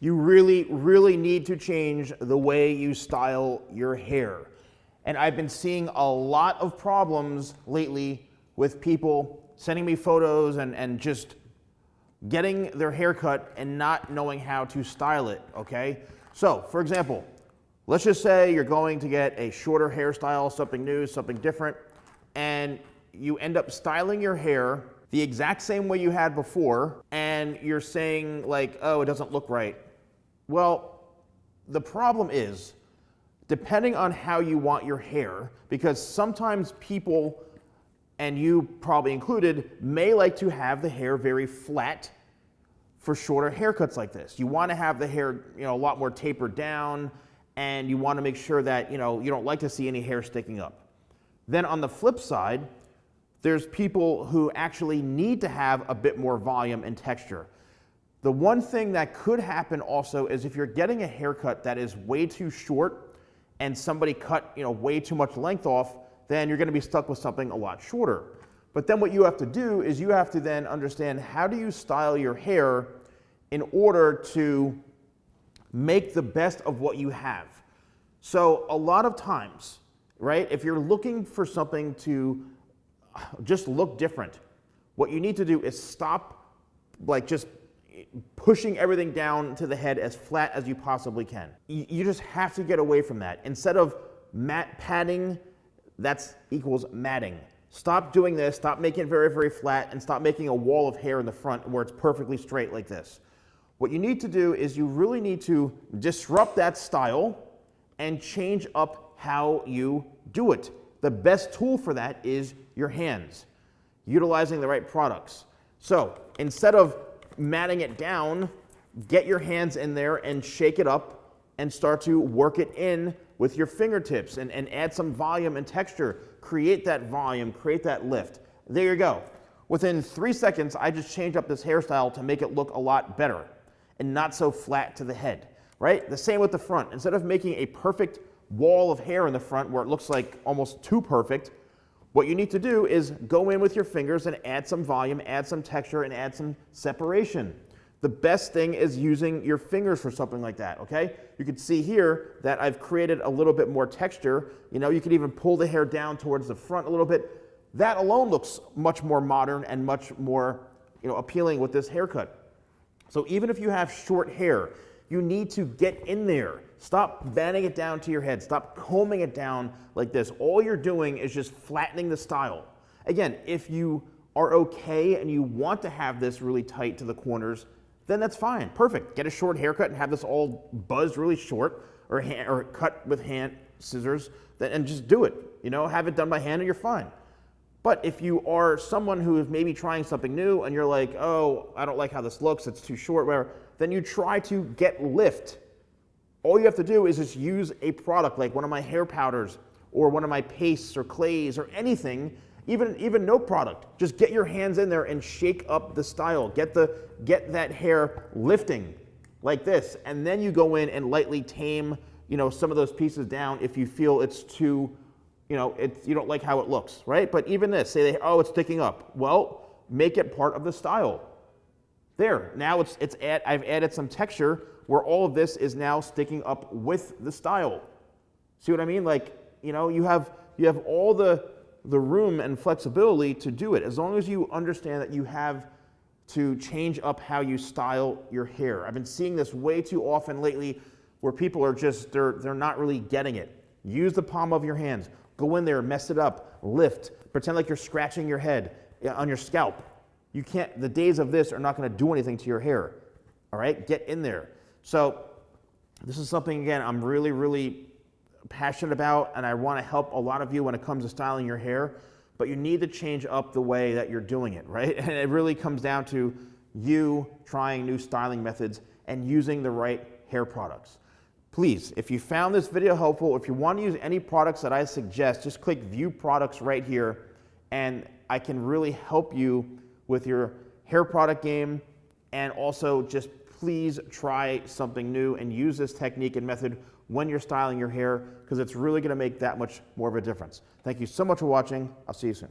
You really, really need to change the way you style your hair. And I've been seeing a lot of problems lately with people sending me photos and just getting their haircut and not knowing how to style it, okay? So, for example, let's just say you're going to get a shorter hairstyle, something new, something different, and you end up styling your hair the exact same way you had before, and you're saying like, oh, it doesn't look right. Well, the problem is, depending on how you want your hair, because sometimes people, and you probably included, may like to have the hair very flat for shorter haircuts like this. You want to have the hair, a lot more tapered down, and you want to make sure that, you don't like to see any hair sticking up. Then on the flip side, there's people who actually need to have a bit more volume and texture. The one thing that could happen also is if you're getting a haircut that is way too short and somebody cut, way too much length off, then you're going to be stuck with something a lot shorter. But then what you have to do is you have to then understand, how do you style your hair in order to make the best of what you have? So a lot of times, right, if you're looking for something to just look different, what you need to do is stop just pushing everything down to the head as flat as you possibly can. You just have to get away from that. Instead of padding, that equals matting. Stop doing this, stop making it very, very flat, and stop making a wall of hair in the front where it's perfectly straight like this. What you need to do is you really need to disrupt that style and change up how you do it. The best tool for that is your hands, utilizing the right products. So instead of matting it down, get your hands in there and shake it up and start to work it in with your fingertips and add some volume and texture. Create that volume, create that lift. There you go. Within 3 seconds, I just changed up this hairstyle to make it look a lot better and not so flat to the head, right? The same with the front. Instead of making a perfect wall of hair in the front where it looks like almost too perfect, what you need to do is go in with your fingers and add some volume, add some texture, and add some separation. The best thing is using your fingers for something like that, okay? You can see here that I've created a little bit more texture. You could even pull the hair down towards the front a little bit. That alone looks much more modern and much more, appealing with this haircut. So even if you have short hair, you need to get in there. Stop banding it down to your head. Stop combing it down like this. All you're doing is just flattening the style. Again, if you are okay and you want to have this really tight to the corners, then that's fine. Perfect. Get a short haircut and have this all buzzed really short, or cut with hand scissors, and just do it. Have it done by hand and you're fine. But if you are someone who is maybe trying something new and you're like, oh, I don't like how this looks, it's too short, whatever, then you try to get lift. All you have to do is just use a product like one of my hair powders or one of my pastes or clays or anything, even no product. Just get your hands in there and shake up the style. Get that hair lifting like this, and then you go in and lightly tame, some of those pieces down if you feel it's too, you don't like how it looks, right? But even this, say, oh, it's sticking up. Well, make it part of the style. There, now I've added some texture where all of this is now sticking up with the style. See what I mean? You have all the room and flexibility to do it, as long as you understand that you have to change up how you style your hair. I've been seeing this way too often lately where people are just, they're not really getting it. Use the palm of your hands. Go in there, mess it up, lift, pretend like you're scratching your head on your scalp. You can't, the days of this are not going to do anything to your hair. All right, get in there. So this is something, again, I'm really, really passionate about, and I want to help a lot of you when it comes to styling your hair, but you need to change up the way that you're doing it, right? And it really comes down to you trying new styling methods and using the right hair products. Please, if you found this video helpful, if you want to use any products that I suggest, just click View Products right here, and I can really help you with your hair product game. And also, just please try something new and use this technique and method when you're styling your hair, because it's really going to make that much more of a difference. Thank you so much for watching. I'll see you soon.